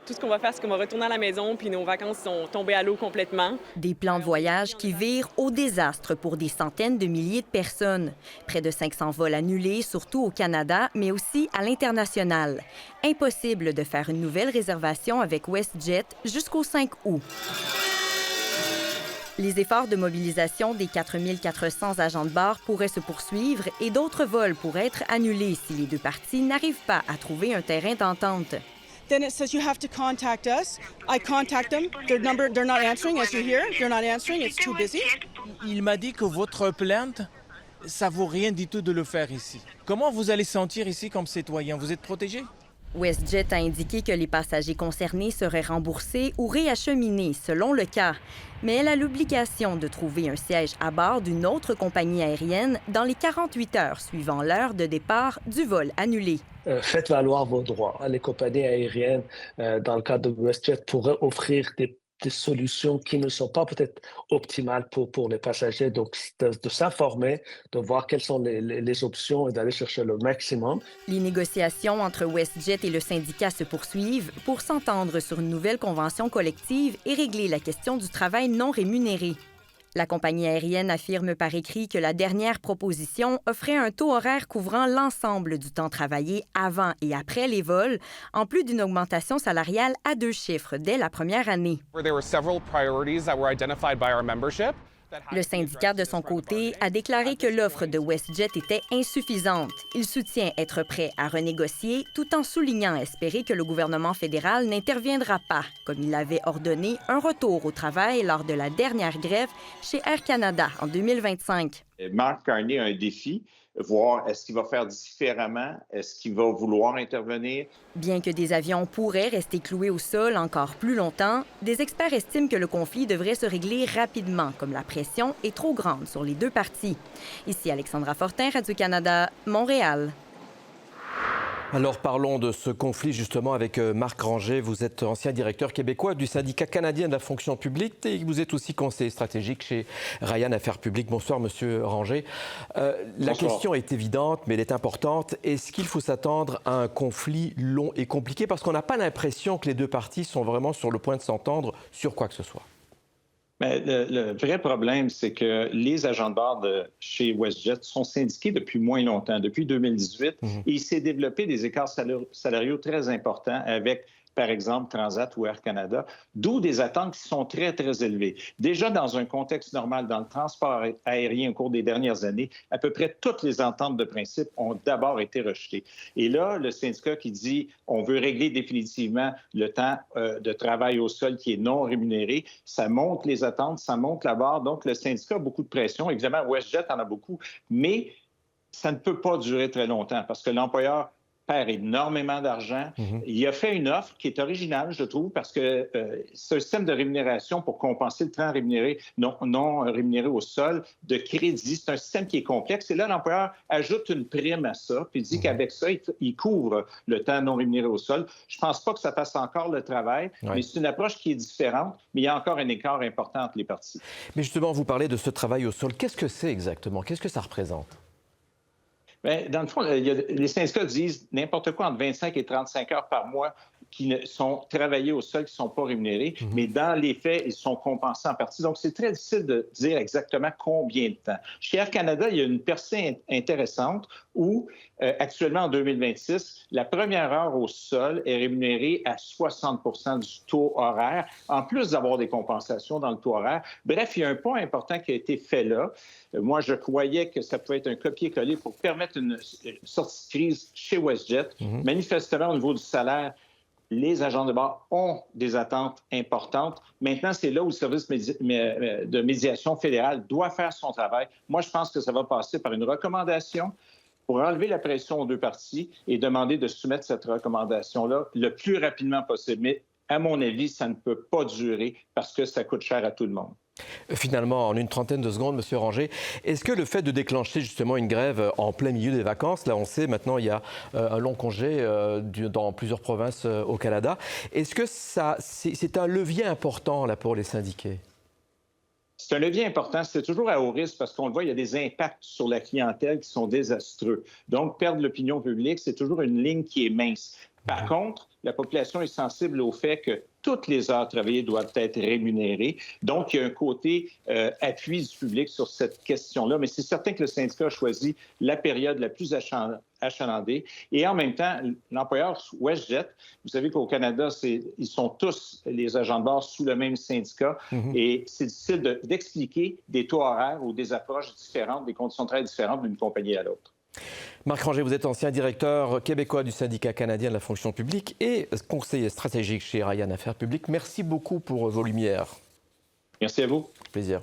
Tout ce qu'on va faire, c'est qu'on va retourner à la maison, puis nos vacances sont tombées à l'eau complètement. Des plans de voyage qui virent au désastre pour des centaines de milliers de personnes. Près de 500 vols annulés, surtout au Canada, mais aussi à l'international. Impossible de faire une nouvelle réservation avec WestJet jusqu'au 5 août. Les efforts de mobilisation des 4 400 agents de bord pourraient se poursuivre et d'autres vols pourraient être annulés si les deux parties n'arrivent pas à trouver un terrain d'entente. Then it says you have to contact us. I contact them. They're not answering, as you hear. They're not answering. It's too busy. Il m'a dit que votre plainte, ça vaut rien du tout de le faire ici. Comment vous allez sentir ici comme citoyen? Vous êtes protégé? WestJet a indiqué que les passagers concernés seraient remboursés ou réacheminés selon le cas. Mais elle a l'obligation de trouver un siège à bord d'une autre compagnie aérienne dans les 48 heures suivant l'heure de départ du vol annulé. Faites valoir vos droits. Les compagnies aériennes, dans le cadre de WestJet, pourraient offrir des solutions qui ne sont pas peut-être optimales pour les passagers. Donc, de s'informer, de voir quelles sont les options et d'aller chercher le maximum. Les négociations entre WestJet et le syndicat se poursuivent pour s'entendre sur une nouvelle convention collective et régler la question du travail non rémunéré. La compagnie aérienne affirme par écrit que la dernière proposition offrait un taux horaire couvrant l'ensemble du temps travaillé avant et après les vols, en plus d'une augmentation salariale à 2 chiffres dès la première année. Le syndicat, de son côté, a déclaré que l'offre de WestJet était insuffisante. Il soutient être prêt à renégocier, tout en soulignant espérer que le gouvernement fédéral n'interviendra pas, comme il avait ordonné un retour au travail lors de la dernière grève chez Air Canada en 2025. Mark Carney a un défi, voir est-ce qu'il va faire différemment, est-ce qu'il va vouloir intervenir. Bien que des avions pourraient rester cloués au sol encore plus longtemps, des experts estiment que le conflit devrait se régler rapidement, comme la pression est trop grande sur les deux parties. Ici Alexandra Fortin, Radio-Canada, Montréal. Alors parlons de ce conflit justement avec Marc Ranger. Vous êtes ancien directeur québécois du syndicat canadien de la fonction publique et vous êtes aussi conseiller stratégique chez Ryan Affaires publiques. Bonsoir, Monsieur Ranger. La question est évidente, mais elle est importante. Est-ce qu'il faut s'attendre à un conflit long et compliqué? Parce qu'on n'a pas l'impression que les deux parties sont vraiment sur le point de s'entendre sur quoi que ce soit. Mais le vrai problème, c'est que les agents de bord de chez WestJet sont syndiqués depuis moins longtemps, depuis 2018, et il s'est développé des écarts salariaux très importants avec, par exemple, Transat ou Air Canada, d'où des attentes qui sont très, très élevées. Déjà, dans un contexte normal, dans le transport aérien au cours des dernières années, à peu près toutes les ententes de principe ont d'abord été rejetées. Et là, le syndicat qui dit on veut régler définitivement le temps de travail au sol qui est non rémunéré, ça monte les attentes, ça monte la barre. Donc, le syndicat a beaucoup de pression. Évidemment, WestJet en a beaucoup, mais ça ne peut pas durer très longtemps parce que l'employeur perd énormément d'argent. Il a fait une offre qui est originale, je trouve, parce que c'est un système de rémunération pour compenser le temps rémunéré, non rémunéré au sol, de crédit. C'est un système qui est complexe. Et là, l'employeur ajoute une prime à ça, puis dit qu'avec ça, il couvre le temps non rémunéré au sol. Je ne pense pas que ça fasse encore le travail, mais c'est une approche qui est différente, mais il y a encore un écart important entre les parties. Mais justement, vous parlez de ce travail au sol. Qu'est-ce que c'est exactement? Qu'est-ce que ça représente? Bien, dans le fond, les syndicats disent n'importe quoi entre 25 et 35 heures par mois qui sont travaillés au sol, qui ne sont pas rémunérés, mais dans les faits, ils sont compensés en partie. Donc, c'est très difficile de dire exactement combien de temps. Chez Air Canada, il y a une percée intéressante où, actuellement, en 2026, la première heure au sol est rémunérée à 60 du taux horaire, en plus d'avoir des compensations dans le taux horaire. Bref, il y a un point important qui a été fait là. Moi, je croyais que ça pouvait être un copier-coller pour permettre une sortie de crise chez WestJet. Manifestement, au niveau du salaire, les agents de bord ont des attentes importantes. Maintenant, c'est là où le service de médiation fédérale doit faire son travail. Moi, je pense que ça va passer par une recommandation pour enlever la pression aux deux parties et demander de soumettre cette recommandation-là le plus rapidement possible. Mais à mon avis, ça ne peut pas durer parce que ça coûte cher à tout le monde. Finalement, en une trentaine de secondes, Monsieur Ranger, est-ce que le fait de déclencher justement une grève en plein milieu des vacances, là on sait maintenant il y a un long congé dans plusieurs provinces au Canada, est-ce que c'est un levier important là pour les syndiqués? C'est un levier important. C'est toujours à haut risque parce qu'on le voit, il y a des impacts sur la clientèle qui sont désastreux. Donc, perdre l'opinion publique, c'est toujours une ligne qui est mince. Par contre, la population est sensible au fait que toutes les heures travaillées doivent être rémunérées. Donc, il y a un côté appui du public sur cette question-là. Mais c'est certain que le syndicat a choisi la période la plus achalandée. Et en même temps, l'employeur WestJet, vous savez qu'au Canada, ils sont tous, les agents de bord, sous le même syndicat. Et c'est difficile d'expliquer des taux horaires ou des approches différentes, des conditions de travail différentes d'une compagnie à l'autre. Marc Ranger, vous êtes ancien directeur québécois du syndicat canadien de la fonction publique et conseiller stratégique chez Ryan Affaires publiques. Merci beaucoup pour vos lumières. Merci à vous. Plaisir.